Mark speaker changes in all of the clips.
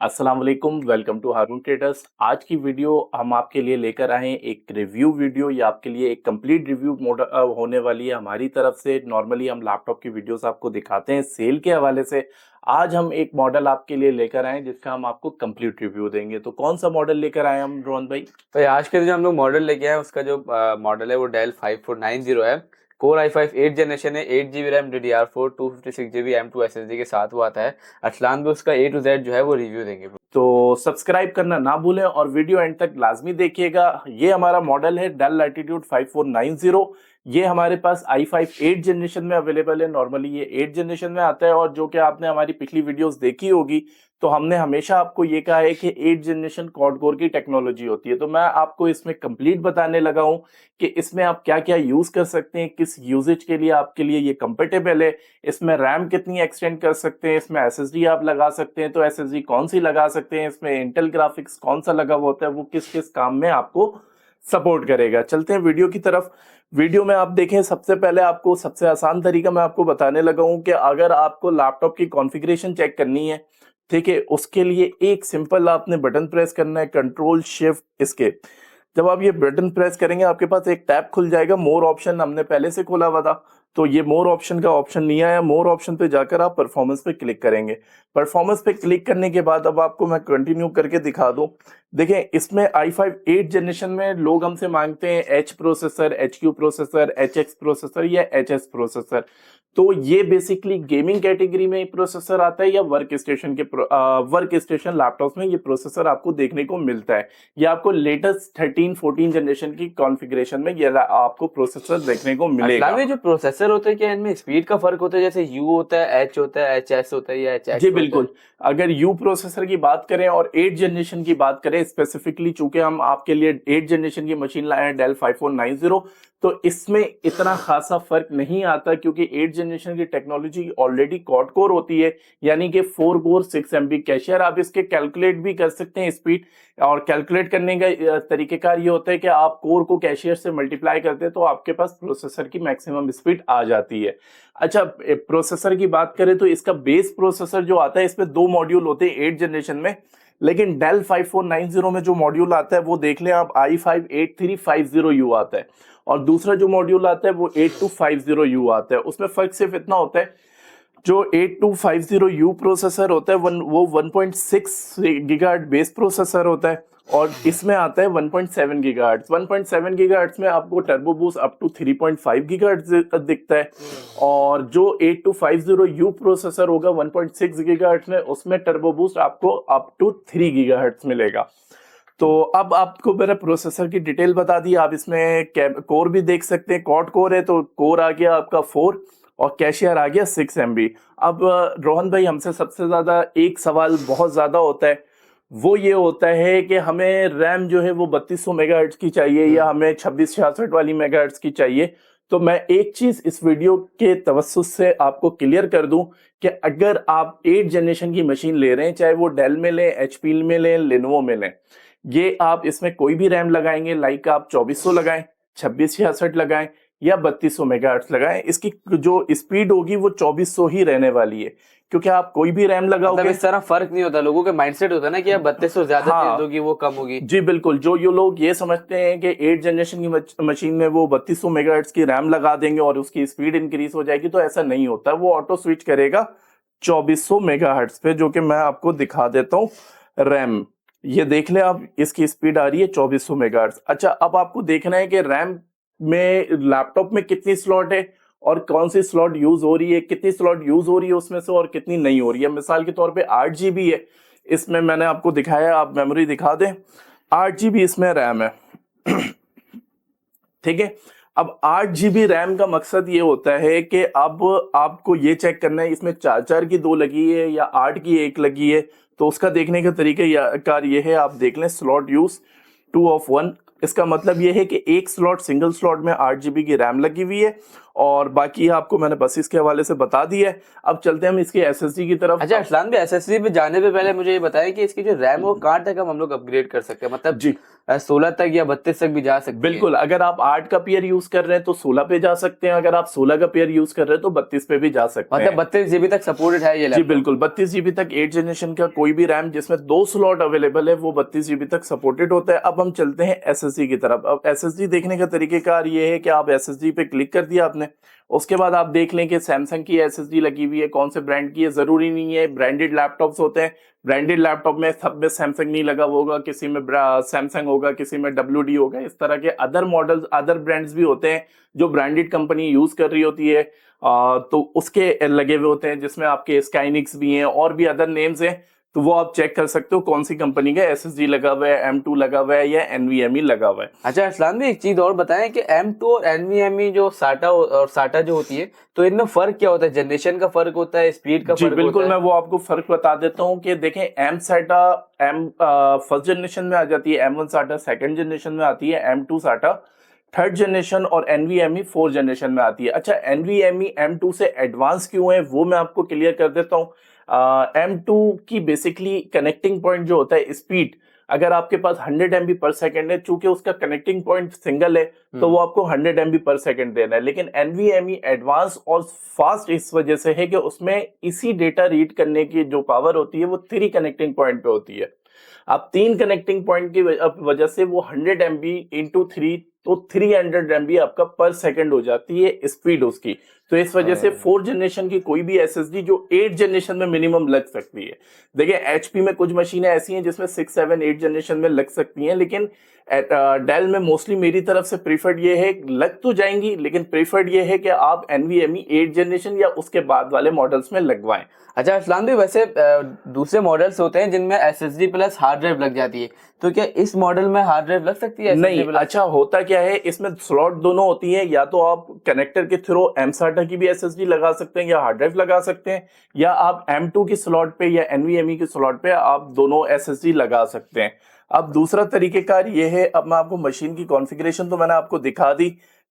Speaker 1: अस्सलाम वालेकुम, welcome to Haroon traders. आज की वीडियो हम आपके लिए लेकर आए हैं एक रिव्यू वीडियो। ये आपके लिए एक कंप्लीट रिव्यू मॉडल होने वाली है हमारी तरफ से। नॉर्मली हम लैपटॉप की वीडियोस आपको दिखाते हैं सेल के हवाले से। आज हम एक मॉडल आपके लिए लेकर आए हैं जिसका हम आपको कंप्लीट रिव्यू देंगे। तो कौन सा मॉडल लेकर आए हम रोहन भाई?
Speaker 2: तो आज के जो हम लोग मॉडल लेके आए हैं उसका जो मॉडल है वो डेल 5490 है। कोर i5 8 जनरेशन है, 8 GB RAM, DDR4 256 GB M2 SSD के साथ वो आता है। अरसलान भी उसका A to Z जो है वो रिव्यू देंगे।
Speaker 1: तो सब्सक्राइब करना ना भूलें और वीडियो एंड तक लाजमी देखिएगा। ये हमारा मॉडल है डेल लैटिट्यूड 5490। ये हमारे पास i5 8 जनरेशन में अवेलेबल है। नॉर्मली ये 8 जनरेशन में आता है और जो कि आपने हमारी पिछली वीडियोस देखी होगी तो हमने हमेशा आपको ये कहा है कि 8 जनरेशन क्वाड कोर की टेक्नोलॉजी होती है। तो मैं आपको इसमें कंप्लीट बताने लगा हूं कि इसमें आप क्या क्या यूज कर सकते हैं, किस यूजेज के लिए आपके लिए ये कंपेटेबल है, इसमें रैम कितनी एक्सटेंड कर सकते हैं, इसमें एसएसडी आप लगा सकते हैं तो एसएसडी कौन सी लगा सकते हैं, इसमें इंटेल ग्राफिक्स कौन सा लगा हुआ होता है, वो किस किस काम में आपको सपोर्ट करेगा। चलते हैं वीडियो की तरफ। वीडियो में आप देखें, सबसे पहले आपको सबसे आसान तरीका मैं आपको बताने लगा हूं कि अगर आपको लैपटॉप की कॉन्फ़िगरेशन चेक करनी है, ठीक है, उसके लिए एक सिंपल आपने बटन प्रेस करना है, कंट्रोल शिफ्ट एस्केप। जब आप ये बटन प्रेस करेंगे आपके पास एक टैब खुल जाएगा। मोर ऑप्शन हमने पहले से खोला हुआ था तो ये मोर ऑप्शन का ऑप्शन नहीं आया। मोर ऑप्शन पे जाकर आप परफॉर्मेंस पे क्लिक करेंगे। परफॉर्मेंस पे क्लिक करने के बाद अब आपको मैं कंटिन्यू करके दिखा दूं। देखें, इसमें i5 8 जनरेशन में लोग हमसे मांगते हैं H processor, H Q processor, H x processor या एच एस प्रोसेसर। तो ये बेसिकली गेमिंग कैटेगरी में प्रोसेसर आता है या वर्क स्टेशन के वर्क स्टेशन लैपटॉप्स में ये प्रोसेसर आपको देखने को मिलता है। ये आपको लेटेस्ट 13 14 जनरेशन की कॉन्फ़िगरेशन में ये आपको प्रोसेसर देखने को मिलेगा।
Speaker 2: अरसलान में जो प्रोसेसर होते हैं क्या इनमें स्पीड का फर्क होता है? जैसे U होता है, H होता है, HS होता है या HX
Speaker 1: जी
Speaker 2: होता है?
Speaker 1: बिल्कुल। अगर यू प्रोसेसर की बात करें और 8 जनरेशन की बात करें स्पेसिफिकली, चूंकि हम आपके लिए 8 जनरेशन की मशीन लाए हैं डेल 5490, तो इसमें इतना खासा फर्क नहीं आता क्योंकि 8 जनरेशन की टेक्नोलॉजी ऑलरेडी क्वाड कोर होती है, यानी कि 4 कोर 6 MB कैशियर। आप इसके कैलकुलेट भी कर सकते हैं स्पीड, और कैलकुलेट करने का तरीकेकार ये होता है कि आप कोर को कैशियर से मल्टीप्लाई करते हैं तो आपके पास प्रोसेसर की मैक्सिमम स्पीड आ जाती है। अच्छा, प्रोसेसर की बात करें तो इसका बेस प्रोसेसर जो आता है, इसमें 2 मॉड्यूल होते हैं 8 जनरेशन में, लेकिन डेल 5490 में जो मॉड्यूल आता है वो देख लें आप, i5 8350U आता है और दूसरा जो मॉड्यूल आता है वो 8250U आता है। उसमें फर्क सिर्फ इतना होता है, जो 8250U प्रोसेसर होता है वो 1.6 गीगाहर्ट्ज बेस प्रोसेसर होता है और इसमें आता है 1.7 गीगाहर्ट्ज। 1.7 गीगाहर्ट्ज में आपको turbo boost up to 3.5 gigahertz दिखता है और जो 8250U प्रोसेसर होगा 1.6 गीगाहर्ट्ज में, उसमें टर्बो बूस्ट आपको अप टू 3 गीगाहर्ट्ज मिलेगा। तो अब आपको मेरा प्रोसेसर की डिटेल बता दी। आप इसमें कोर भी देख सकते हैं, क्वाड कोर है तो कोर आ गया आपका 4 और कैशियर आ गया 6 MB। अब रोहन भाई, हमसे सबसे ज्यादा एक सवाल बहुत ज्यादा होता है, वो ये होता है कि हमें रैम जो है वो 3200 मेगाहर्ट्ज की चाहिए या हमें 2666 वाली मेगाहर्ट्ज की चाहिए। तो मैं एक चीज इस वीडियो के तवस्सुस से आपको क्लियर कर दूं कि अगर आप 8 जनरेशन की मशीन ले रहे हैं, चाहे वो डेल में लें, एचपी में लें, लेनोवो में लें, ये आप इसमें कोई भी रैम लगाएंगे, लाइक आप 2400 लगाएं, 2666 लगाएं या 3200 मेगाहर्ट्ज लगाएं, इसकी जो स्पीड होगी वो 2400 ही रहने वाली है, क्योंकि आप कोई भी रैम लगाओगे।
Speaker 2: मतलब इस तरह फर्क नहीं होता, लोगों के माइंडसेट होता है ना कि यार 3200 ज्यादा तेज होगी वो कम होगी।
Speaker 1: जी बिल्कुल। जो ये लोग ये समझते हैं कि 8 जनरेशन की मशीन में वो 3200 मेगाहर्ट्ज की रैम लगा देंगे और उसकी स्पीड इंक्रीज हो जाएगी, तो ऐसा नहीं होता। वो ऑटो स्विच करेगा 2400 मेगाहर्ट्ज पे, जो कि मैं आपको दिखा देता हूँ। रैम ये देख ले आप, इसकी स्पीड आ रही है 2400 मेगाहर्ट्ज। अच्छा, अब आपको देखना है कि रैम में लैपटॉप में कितनी स्लॉट है और कौन सी स्लॉट यूज हो रही है, कितनी स्लॉट यूज हो रही है उसमें से और कितनी नहीं हो रही है। मिसाल के तौर पे 8 GB है, इसमें मैंने आपको दिखाया, आप मेमोरी दिखा दें, 8 GB इसमें रैम है। ठीक है। अब 8 GB रैम का मकसद ये होता है कि अब आपको ये चेक करना है इसमें 4 की 2 लगी है या 8 की 1 लगी है। तो उसका देखने का तरीका कार ये है, आप देख लें स्लॉट यूज 2 of 1। इसका मतलब ये है कि एक स्लॉट, सिंगल स्लॉट में 8 GB की रैम लगी हुई है और बाकी आपको मैंने बस इसके हवाले से बता दिया है। अब चलते हैं हम इसकी एसएसडी की तरफ।
Speaker 2: अच्छा अरसलान भाई, एसएसडी पे जाने पे पहले मुझे ये बताएं कि इसकी जो रैम वो कहाँ तक हम लोग अपग्रेड कर सकते हैं, मतलब
Speaker 1: जी
Speaker 2: 16 तक या 32 तक भी जा सकते हैं?
Speaker 1: बिल्कुल, अगर आप 8 का पेयर यूज कर रहे हैं तो 16 पे जा सकते हैं, अगर आप 16 का पेयर यूज कर रहे हैं तो 32 पे भी जा सकते हैं।
Speaker 2: मतलब 32 जीबी तक सपोर्टेड है ये
Speaker 1: जी
Speaker 2: लैपटॉप?
Speaker 1: बिल्कुल, 32 जीबी तक 8 जनरेशन का कोई भी रैम जिसमें 2 स्लॉट अवेलेबल है वो 32 जीबी तक सपोर्टेड होता है। अब हम चलते हैं एसएसडी की तरफ। अब एसएसडी देखने का तरीकेकार ये है कि आप एसएसडी पे क्लिक कर दिया आपने, उसके बाद आप देख लें कि सैमसंग की एसएसडी लगी हुई है, कौन से ब्रांड की है जरूरी नहीं है, ब्रांडेड लैपटॉप्स होते हैं। ब्रांडेड लैपटॉप में सब में सैमसंग नहीं लगा होगा, किसी में सैमसंग होगा, किसी में WD होगा, इस तरह के अदर मॉडल्स अदर ब्रांड्स भी होते हैं जो ब्रांडेड कंपनी यूज कर रही होती है। तो उसके लगे हुए होते हैं जिसमें आपके स्काइनिक्स भी हैं और भी अदर नेम्स हैं, तो वो आप चेक कर सकते हो कौन सी कंपनी का एसएसडी लगा हुआ है, M2 लगा हुआ है या NVMe लगा हुआ है।
Speaker 2: अच्छा अरसलान भाई, एक चीज और बताएं कि M2 और NVMe जो साटा और साटा जो होती है, तो इनमें फर्क क्या होता है? जनरेशन का फर्क होता है, स्पीड का फर्क
Speaker 1: बिल्कुल,
Speaker 2: होता
Speaker 1: मैं वो आपको फर्क बता देता हूँ कि देखें M SATA फर्स्ट जनरेशन में आ जाती है, M1 SATA सेकंड जनरेशन में आती है, M2 SATA थर्ड जनरेशन और NVMe फोर्थ जनरेशन में आती है। अच्छा, NVMe M2 से एडवांस क्यों है वो मैं आपको क्लियर कर देता हूँ। M2 की बेसिकली कनेक्टिंग पॉइंट जो होता है स्पीड, अगर आपके पास 100 MB पर सेकेंड है, चूंकि उसका कनेक्टिंग पॉइंट सिंगल है तो वो आपको 100 MB पर सेकेंड देना है। लेकिन NVMe एडवांस और फास्ट इस वजह से है कि उसमें इसी डेटा रीड करने की जो पावर होती है वो 3 कनेक्टिंग पॉइंट पे होती है। अब 3 कनेक्टिंग पॉइंट की वजह से वो 100 MB इंटू 3 तो 300 MB आपका पर सेकंड हो जाती है स्पीड उसकी। तो इस वजह से 4 जनरेशन की कोई भी एसएसडी जो 8 जनरेशन में मिनिमम लग सकती है। देखिए एचपी में कुछ मशीनें ऐसी हैं जिसमें 6, 7, 8 जनरेशन में लग सकती हैं, लेकिन डेल में मोस्टली मेरी तरफ से प्रीफर्ड ये है, लग तो जाएंगी लेकिन प्रीफर्ड ये है कि आप NVMe 8 जनरेशन या उसके बाद वाले मॉडल्स में लगवाएं।
Speaker 2: अच्छा अरसलान भाई, वैसे दूसरे मॉडल्स होते हैं जिनमें एसएसडी प्लस हार्ड ड्राइव लग जाती है, तो क्या इस मॉडल में हार्ड ड्राइव लग सकती है?
Speaker 1: नहीं, अच्छा होता क्या है इसमें स्लॉट दोनों होती है, या तो आप कनेक्टर के थ्रू M SATA की भी एसएसडी लगा सकते हैं या हार्ड ड्राइव लगा सकते हैं, या आप M2 की स्लॉट पे या NVMe की स्लॉट पे आप दोनों एसएसडी लगा सकते हैं। अब दूसरा तरीकेकार ये है, अब मैं आपको मशीन की कॉन्फ़िगरेशन तो मैंने आपको दिखा दी,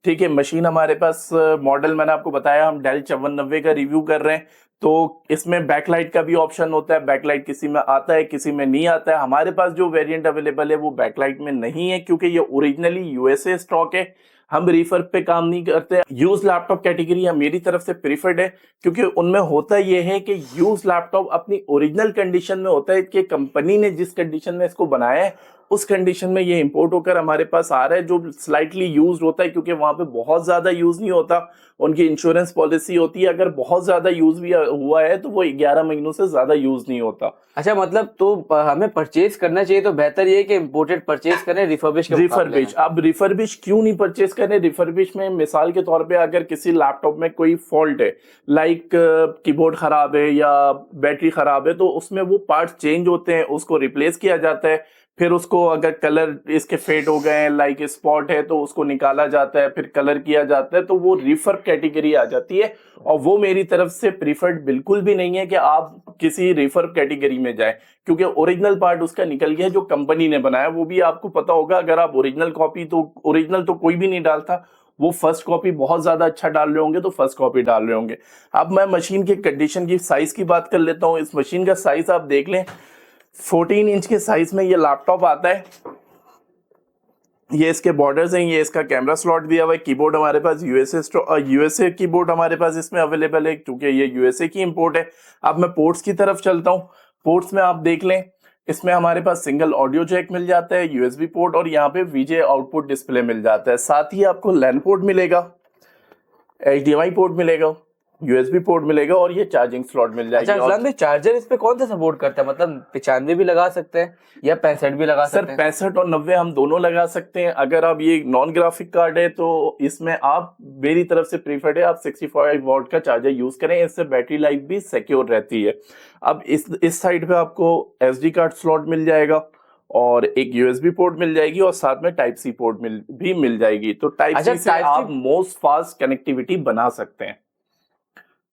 Speaker 1: ठीक है। मशीन हमारे पास मॉडल मैंने आपको बताया, हम डेल 5490 का रिव्यू कर रहे हैं, तो इसमें बैकलाइट का भी ऑप्शन होता है। बैकलाइट किसी में आता है किसी में नहीं आता है। हमारे पास जो वेरिएंट अवेलेबल है वो बैकलाइट में नहीं है क्योंकि ये ओरिजिनली यूएसए स्टॉक है, हम रिफर पे काम नहीं करते। यूज लैपटॉप कैटेगरी मेरी तरफ से प्रीफर्ड है क्योंकि उनमें होता यह है कि यूज लैपटॉप अपनी ओरिजिनल कंडीशन में होता है कि कंपनी ने जिस कंडीशन में इसको बनाया है उस कंडीशन में ये इंपोर्ट होकर हमारे पास आ रहा है, जो स्लाइटली यूज होता है क्योंकि वहां पे बहुत ज्यादा यूज नहीं होता। उनकी इंश्योरेंस पॉलिसी होती है, अगर बहुत ज्यादा यूज भी हुआ है तो वो 11 महीनों से ज्यादा यूज नहीं होता।
Speaker 2: अच्छा, मतलब तो हमें परचेज करना चाहिए तो बेहतर ये है कि इंपोर्टेड परचेज करें रिफर्बिश के
Speaker 1: रिफर्बिश। अब रिफर्बिश क्यों नहीं परचेज करें? रिफर्बिश में मिसाल के तौर पे अगर किसी लैपटॉप में कोई फॉल्ट है, लाइक कीबोर्ड खराब है या बैटरी खराब है, तो उसमें वो पार्ट्स चेंज होते हैं, उसको रिप्लेस किया जाता है। फिर उसको अगर कलर इसके फेड हो गए हैं, लाइक स्पॉट है, तो उसको निकाला जाता है, फिर कलर किया जाता है, तो वो रिफर्ब कैटेगरी आ जाती है। और वो मेरी तरफ से प्रीफर्ड बिल्कुल भी नहीं है कि आप किसी रिफर्ब कैटेगरी में जाएं, क्योंकि ओरिजिनल पार्ट उसका निकल गया जो कंपनी ने बनाया। वो भी आपको पता होगा, अगर आप ओरिजिनल कॉपी, तो ओरिजिनल तो कोई भी नहीं डालता, वो फर्स्ट कॉपी बहुत ज्यादा अच्छा डाल रहे होंगे तो फर्स्ट कॉपी डाल रहे होंगे। अब मैं मशीन की कंडीशन की साइज की बात कर लेता हूँ। इस मशीन का साइज आप देख लें, 14 इंच के साइज में ये लैपटॉप आता है। ये इसके बॉर्डर्स हैं, ये इसका कैमरा स्लॉट दिया हुआ है। कीबोर्ड हमारे पास यूएसए कीबोर्ड हमारे पास इसमें अवेलेबल है क्योंकि ये यूएसए की इंपोर्ट है। अब मैं पोर्ट्स की तरफ चलता हूँ। पोर्ट्स में आप देख लें, इसमें हमारे पास सिंगल ऑडियो जैक मिल जाता है, यूएसबी पोर्ट, और यहाँ पे वीजे आउटपुट डिस्प्ले मिल जाता है। साथ ही आपको लैन पोर्ट मिलेगा, HDMI पोर्ट मिलेगा, यूएसबी पोर्ट मिलेगा और ये चार्जिंग स्लॉट मिल जाएगी।
Speaker 2: अच्छा अरसलान, चार्जर इस पे कौन सा सपोर्ट करता है? मतलब 95 भी लगा सकते हैं या 65 भी लगा सकते हैं?
Speaker 1: सर 65 और 90 हम दोनों लगा सकते हैं। अगर आप ये नॉन ग्राफिक कार्ड है तो इसमें आप, मेरी तरफ से प्रीफर्ड है आप 65 वॉट का चार्जर यूज करें, इससे बैटरी लाइफ भी सिक्योर रहती है। अब इस साइड पे आपको SD कार्ड स्लॉट मिल जाएगा और एक यूएसबी पोर्ट मिल जाएगी और साथ में टाइप सी पोर्ट भी मिल जाएगी। तो टाइप सी से आप मोस्ट फास्ट कनेक्टिविटी बना सकते हैं।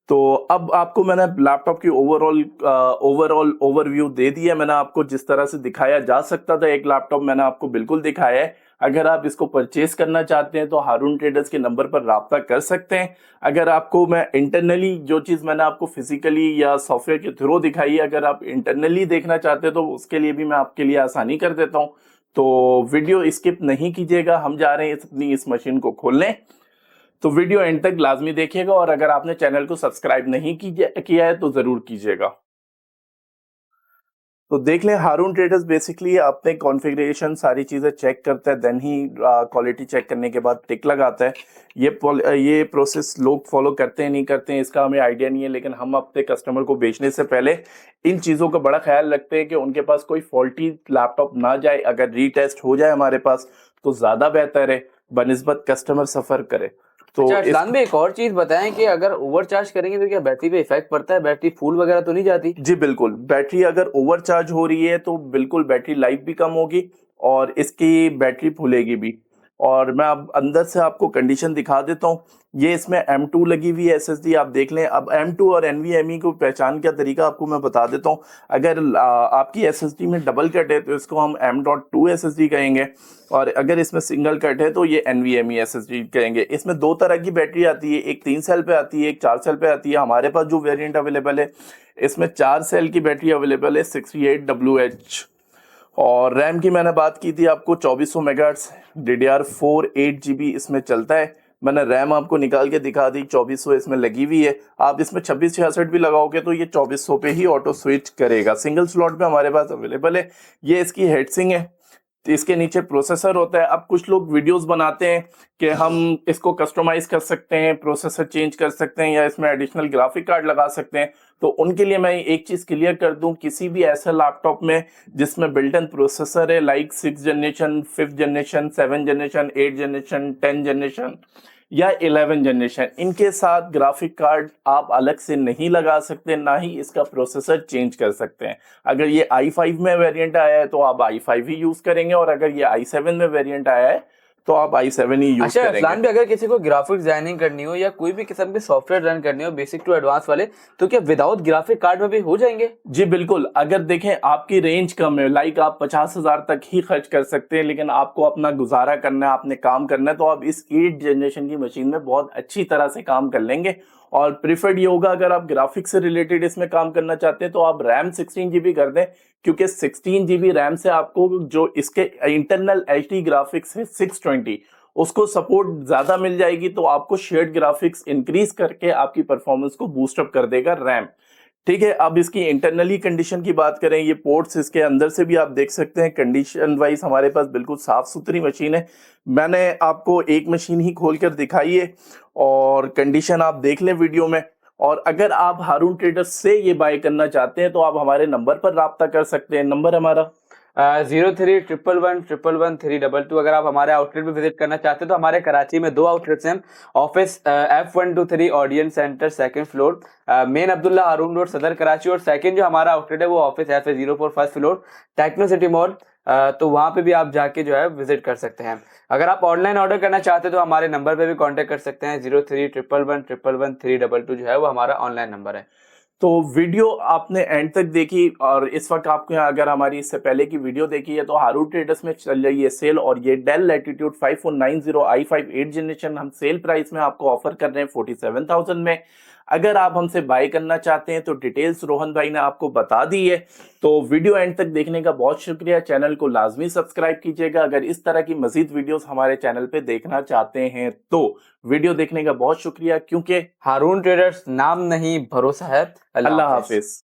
Speaker 1: तो अब आपको मैंने लैपटॉप की ओवरऑल ओवरव्यू दे दिया। मैंने आपको जिस तरह से दिखाया जा सकता था एक लैपटॉप मैंने आपको बिल्कुल दिखाया है। अगर आप इसको परचेज करना चाहते हैं तो हारून ट्रेडर्स के नंबर पर राब्ता कर सकते हैं। अगर आपको मैं इंटरनली जो चीज़ मैंने आपको फिजिकली या सॉफ्टवेयर के थ्रू दिखाई है, अगर आप इंटरनली देखना चाहते हैं तो उसके लिए भी मैं आपके लिए आसानी कर देता हूँ। तो वीडियो स्किप नहीं कीजिएगा, हम जा रहे हैं अपनी इस मशीन को खोलने। तो वीडियो एंड तक लाजमी देखिएगा और अगर आपने चैनल को सब्सक्राइब नहीं किया है तो जरूर कीजिएगा। तो देख लें, हारून ट्रेडर्स बेसिकली अपने कॉन्फ़िगरेशन सारी चीज़ें चेक करता है, देन ही क्वालिटी चेक करने के बाद टिक लगाता है। ये प्रोसेस लोग फॉलो करते हैं नहीं करते हैं इसका हमें आइडिया नहीं है, लेकिन हम अपने कस्टमर को बेचने से पहले इन चीज़ों का बड़ा ख्याल रखते हैं कि उनके पास कोई फॉल्टी लैपटॉप ना जाए। अगर रीटेस्ट हो जाए हमारे पास तो ज़्यादा बेहतर है बनिस्बत कस्टमर सफ़र करे। तो
Speaker 2: अच्छा अरसलान भाई, एक और चीज बताएं कि अगर ओवरचार्ज करेंगे तो क्या बैटरी पे इफेक्ट पड़ता है? बैटरी फूल वगैरह तो नहीं जाती?
Speaker 1: जी बिल्कुल, बैटरी अगर ओवरचार्ज हो रही है तो बिल्कुल बैटरी लाइफ भी कम होगी और इसकी बैटरी फूलेगी भी। और मैं अब अंदर से आपको कंडीशन दिखा देता हूँ। ये इसमें M2 लगी हुई है SSD, आप देख लें। अब M2 और NVMe को पहचान का तरीका आपको मैं बता देता हूँ। अगर आपकी SSD में डबल कट है तो इसको हम M.2 SSD कहेंगे, और अगर इसमें सिंगल कट है तो ये NVMe SSD कहेंगे। इसमें दो तरह की बैटरी आती है, एक 3 सेल पे आती है, एक 4 सेल पे आती है। हमारे पास जो वेरिएंट अवेलेबल है इसमें 4 सेल की बैटरी अवेलेबल है 68WH। और रैम की मैंने बात की थी आपको 2400 मेगाहर्ट्ज DDR4 8GB इसमें चलता है। मैंने रैम आपको निकाल के दिखा दी, 2400 इसमें लगी हुई है। आप इसमें 2666 भी लगाओगे तो ये 2400 पे ही ऑटो स्विच करेगा। सिंगल स्लॉट पे हमारे पास अवेलेबल है। ये इसकी हेडसिंग है, तो इसके नीचे प्रोसेसर होता है। अब कुछ लोग वीडियोस बनाते हैं कि हम इसको कस्टमाइज कर सकते हैं, प्रोसेसर चेंज कर सकते हैं या इसमें एडिशनल ग्राफिक कार्ड लगा सकते हैं। तो उनके लिए मैं एक चीज क्लियर कर दूं, किसी भी ऐसा लैपटॉप में जिसमें बिल्ट इन प्रोसेसर है like 6th generation, 5th generation, 7th generation, 8th generation, 10th generation या 11th जनरेशन, इनके साथ ग्राफिक कार्ड आप अलग से नहीं लगा सकते, ना ही इसका प्रोसेसर चेंज कर सकते हैं। अगर ये i5 में वेरिएंट आया है तो आप i5 ही यूज करेंगे, और अगर ये i7 में वेरिएंट आया है तो आप i7 ही यूज
Speaker 2: अच्छा
Speaker 1: करेंगे।
Speaker 2: अरसलान भी, अगर किसी को ग्राफिक डिजाइनिंग करनी हो या कोई भी किस्म के सॉफ्टवेयर रन करनी हो बेसिक टू एडवांस वाले, तो क्या विदाउट ग्राफिक कार्ड में भी हो जाएंगे?
Speaker 1: जी बिल्कुल। अगर देखें आपकी रेंज कम है, लाइक आप 50,000 तक ही खर्च कर सकते हैं, लेकिन आपको अपना गुजारा करना है, आपने काम करना है, तो आप इस 8th जनरेशन की मशीन में बहुत अच्छी तरह से काम कर लेंगे। और प्रिफर्ड ये होगा, अगर आप ग्राफिक्स से रिलेटेड इसमें काम करना चाहते हैं तो आप रैम 16GB कर दें, क्योंकि 16GB रैम से आपको जो इसके इंटरनल HD ग्राफिक्स है 620 उसको सपोर्ट ज्यादा मिल जाएगी। तो आपको शेयर्ड ग्राफिक्स इंक्रीज करके आपकी परफॉर्मेंस को बूस्ट अप कर देगा रैम। ठीक है, अब इसकी इंटरनली कंडीशन की बात करें, ये पोर्ट्स इसके अंदर से भी आप देख सकते हैं। कंडीशन वाइज हमारे पास बिल्कुल साफ सुथरी मशीन है। मैंने आपको एक मशीन ही खोल कर दिखाई है और कंडीशन आप देख लें वीडियो में। और अगर आप हारून ट्रेडर्स से ये बाय करना चाहते हैं तो आप हमारे नंबर पर राब्ता कर सकते हैं। नंबर हमारा
Speaker 2: 0311111322। अगर आप हमारे आउटलेट पे विजिट करना चाहते हैं तो हमारे कराची में 2 आउटलेट्स हैं। Office F123 audience centre 2nd floor, Main Abdullah Haroon Road, Saddar Karachi. और सेकंड जो हमारा आउटलेट है वो office FA04 1st floor, Techno City Mall. तो वहां पे भी आप जाके जो है विजिट कर सकते हैं। अगर आप ऑनलाइन ऑर्डर करना चाहते हैं तो हमारे नंबर पे भी कांटेक्ट कर सकते हैं। 0311111322 जो है वो हमारा ऑनलाइन नंबर है।
Speaker 1: तो वीडियो आपने एंड तक देखी, और इस वक्त आपको अगर हमारी इससे पहले की वीडियो देखी है तो हारून ट्रेडर्स में चल रही है सेल, और ये Dell Latitude 5490 i5 8th generation हम सेल प्राइस में आपको ऑफर कर रहे हैं 47,000 में। अगर आप हमसे बाय करना चाहते हैं तो डिटेल्स रोहन भाई ने आपको बता दी है। तो वीडियो एंड तक देखने का बहुत शुक्रिया। चैनल को लाजमी सब्सक्राइब कीजिएगा अगर इस तरह की मजीद वीडियोस हमारे चैनल पे देखना चाहते हैं तो। वीडियो देखने का बहुत शुक्रिया, क्योंकि
Speaker 2: हारून ट्रेडर्स नाम नहीं भरोसा है।
Speaker 1: अल्लाह हाफिज।